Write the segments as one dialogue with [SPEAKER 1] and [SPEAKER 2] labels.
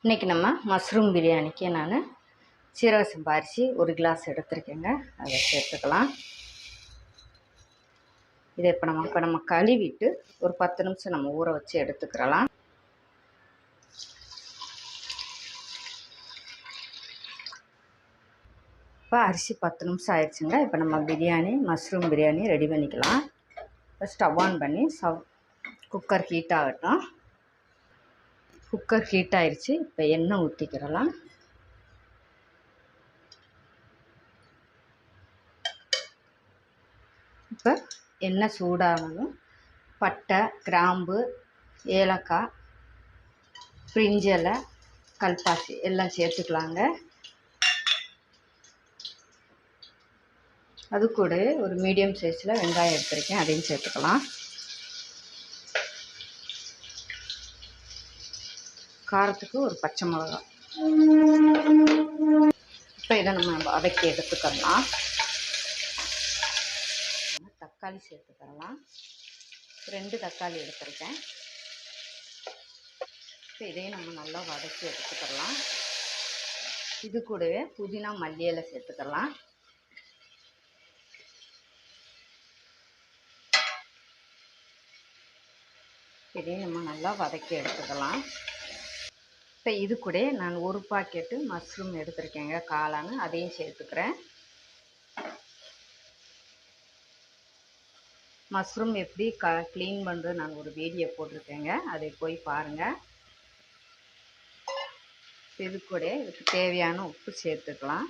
[SPEAKER 1] இன்றைக்கி நம்ம மஷ்ரூம் பிரியாணிக்கு நான் சீரக சம்பா அரிசி 1 கிளாஸ் எடுத்துருக்கேங்க. அதை சேர்த்துக்கலாம். இதை இப்போ நம்ம கழுவிட்டு ஒரு 10 நிமிஷம் நம்ம ஊற வச்சு எடுத்துக்கிறலாம். இப்போ அரிசி 10 நிமிஷம் ஆயிடுச்சுங்க. இப்போ நம்ம மஷ்ரூம் பிரியாணி ரெடி பண்ணிக்கலாம். ஸ்டவ் ஆன் பண்ணி குக்கர் ஹீட் ஆகட்டும். குக்கர் ஹீட் ஆயிடுச்சு. இப்போ எண்ணெய் ஊற்றிக்கிறலாம். இப்போ எண்ணெய் சூடானதும் பட்டை, கிராம்பு, ஏலக்காய், பிரிஞ்சி இலை, கல்பாசி எல்லாம் சேர்த்துக்கலாங்க. அது கூட ஒரு மீடியம் சைஸில் வெங்காயம் எடுத்துருக்கேன், அதையும் சேர்த்துக்கலாம். காரத்துக்கு ஒரு பச்சை மிளகா. இப்போ இதை நம்ம வதக்கி எடுத்துக்கலாம். தக்காளி சேர்த்துக்கலாம். 2 தக்காளி எடுத்துருக்கேன். இப்போ இதையும் நம்ம நல்லா வதக்கி எடுத்துக்கலாம். இது கூடவே புதினா, மல்லி இலை சேர்த்துக்கலாம். இதையும் நம்ம நல்லா வதக்கி எடுத்துக்கலாம். இப்போ இது கூட நான் 1 பாக்கெட்டு மஷ்ரூம் எடுத்துருக்கேங்க, காளான், அதையும் சேர்த்துக்கிறேன். மஷ்ரூம் எப்படி க்ளீன் பண்ணுறது நான் ஒரு வீடியோ போட்டிருக்கேங்க, அதை போய் பாருங்கள். இது கூட இதுக்கு தேவையான உப்பு சேர்த்துக்கலாம்.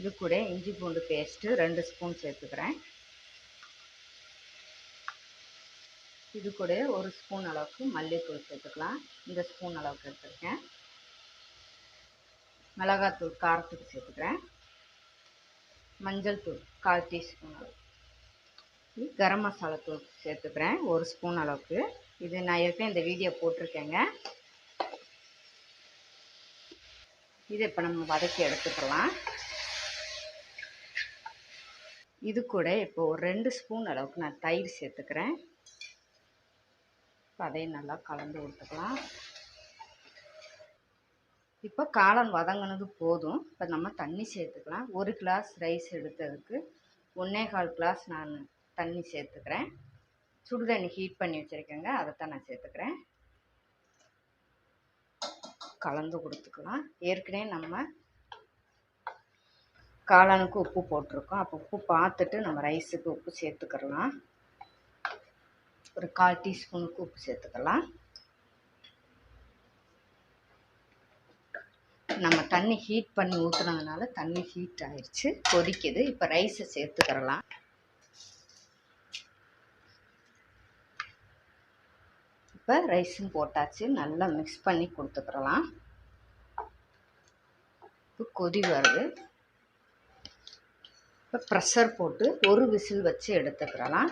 [SPEAKER 1] இது கூட இஞ்சி பூண்டு பேஸ்ட்டு 2 ஸ்பூன் சேர்த்துக்கிறேன். இது கூட 1 ஸ்பூன் அளவுக்கு மல்லித்தூள் சேர்த்துக்கலாம். இந்த ஸ்பூன் அளவுக்கு எடுத்துருக்கேன். மிளகாத்தூள் காரத்துக்கு சேர்த்துக்கிறேன். மஞ்சள் தூள் 1/4 டீஸ்பூன் அளவுக்கு. கரம் மசாலா தூள் சேர்த்துக்கிறேன் 1 ஸ்பூன் அளவுக்கு. இது நான் ஏற்கனவே இந்த வீடியோ போட்டிருக்கேங்க. இதை இப்போ நம்ம வதக்கி எடுத்துக்கலாம். இது கூட இப்போ ஒரு 2 ஸ்பூன் அளவுக்கு நான் தயிர் சேர்த்துக்கிறேன். அதையும் நல்லா கலந்து விட்டுக்கலாம். இப்போ காளான் வதங்கினது போதும். இப்போ நம்ம தண்ணி சேர்த்துக்கலாம். 1 கிளாஸ் ரைஸ் எடுத்ததுக்கு 1.25 கிளாஸ் நான் தண்ணி சேர்த்துக்கிறேன். சுடு தண்ணி ஹீட் பண்ணி வச்சுருக்கேங்க, அதைத்தான் நான் சேர்த்துக்கிறேன். கலந்து கொடுத்துக்கலாம். ஏற்கனவே நம்ம காளானுக்கு உப்பு போட்டிருக்கோம். அப்போ உப்பு பார்த்துட்டு நம்ம ரைஸுக்கு உப்பு சேர்த்துக்கலாம். ஒரு 1/4 டீஸ்பூனுக்கு உப்பு சேர்த்துக்கலாம். நம்ம தண்ணி ஹீட் பண்ணி ஊற்றுனதுனால தண்ணி ஹீட் ஆயிடுச்சு, கொதிக்குது. இப்போ ரைஸை சேர்த்துக்கிறலாம். இப்போ ரைஸும் போட்டாச்சு, நல்லா மிக்ஸ் பண்ணி கொடுத்துக்கிறலாம். இப்போ கொதி வருது. இப்போ ப்ரெஷர் போட்டு ஒரு விசில் வச்சு எடுத்துக்கிறலாம்.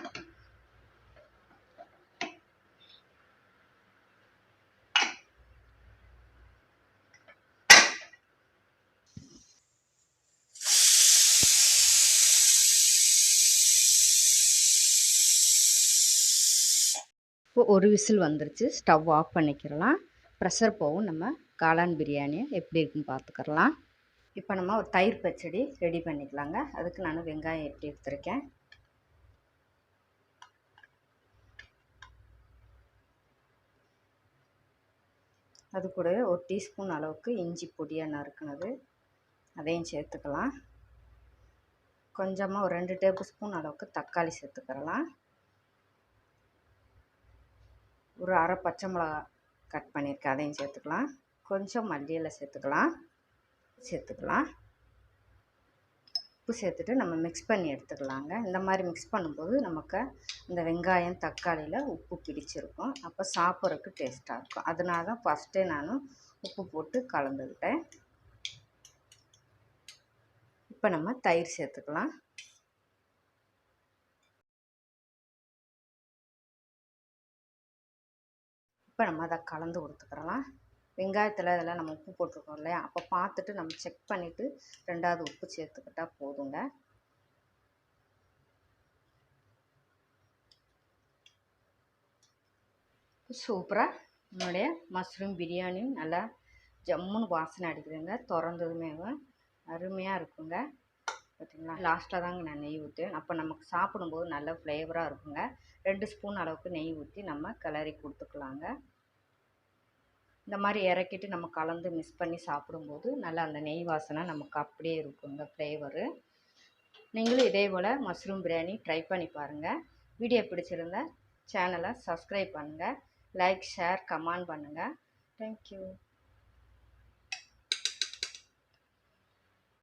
[SPEAKER 1] இப்போ ஒரு விசில் வந்துருச்சு, ஸ்டவ் ஆஃப் பண்ணிக்கிறலாம். ப்ரெஷர் போகும். நம்ம காளான் பிரியாணி எப்படி இருக்குன்னு பார்த்துக்கிறலாம். இப்போ நம்ம ஒரு தயிர் பச்சடி ரெடி பண்ணிக்கலாங்க. அதுக்கு நான் வெங்காயம் எப்படி எடுத்துருக்கேன். அது கூட ஒரு டீஸ்பூன் அளவுக்கு இஞ்சி பொடியாக நறுக்குனது, அதையும் சேர்த்துக்கலாம். கொஞ்சமாக ஒரு 2 டேபிள் ஸ்பூன் அளவுக்கு தக்காளி சேர்த்துக்கிறலாம். ஒரு அரை பச்சை மிளகா கட் பண்ணியிருக்கேன், அதையும் சேர்த்துக்கலாம். கொஞ்சம் மல்லி இலை சேர்த்துக்கலாம். உப்பு சேர்த்துட்டு நம்ம மிக்ஸ் பண்ணி எடுத்துக்கலாங்க. இந்த மாதிரி மிக்ஸ் பண்ணும்போது நமக்கு இந்த வெங்காயம் தக்காளியில் உப்பு பிடிச்சிருக்கும். அப்போ சாப்பிட்றதுக்கு டேஸ்ட்டாக இருக்கும். அதனால தான் ஃபஸ்ட்டே நான் உப்பு போட்டு கலந்துக்கிட்டேன். இப்போ நம்ம தயிர் சேர்த்துக்கலாம். இப்போ நம்ம அதை கலந்து கொடுத்துக்கிறலாம். வெங்காயத்தில் இதெல்லாம் நம்ம உப்பு போட்டிருக்கோம் இல்லையா, அப்போ பார்த்துட்டு நம்ம செக் பண்ணிவிட்டு 2வது உப்பு சேர்த்துக்கிட்டால் போதுங்க. சூப்பராக நம்மளுடைய மஷ்ரூம் பிரியாணியும் நல்லா ஜம்முன்னு வாசனை அடிக்குதுங்க. திறந்ததுமே அருமையாக இருக்குங்க. பார்த்திங்களா, லாஸ்ட்டாக தாங்க நான் நெய் ஊற்றுவேன். அப்போ நமக்கு சாப்பிடும்போது நல்ல ஃப்ளேவராக இருக்குங்க. 2 ஸ்பூன் அளவுக்கு நெய் ஊற்றி நம்ம கிளறி கொடுத்துக்கலாங்க. இந்த மாதிரி இறக்கிட்டு நம்ம கலந்து மிக்ஸ் பண்ணி சாப்பிடும்போது நல்லா அந்த நெய் வாசனை நமக்கு அப்படியே இருக்குங்க ஃப்ளேவரு. நீங்களும் இதே போல் மஷ்ரூம் பிரியாணி ட்ரை பண்ணி பாருங்கள். வீடியோ பிடிச்சிருந்தா சேனலை சப்ஸ்கிரைப் பண்ணுங்கள். லைக், ஷேர், கமெண்ட் பண்ணுங்கள். தேங்க்யூ.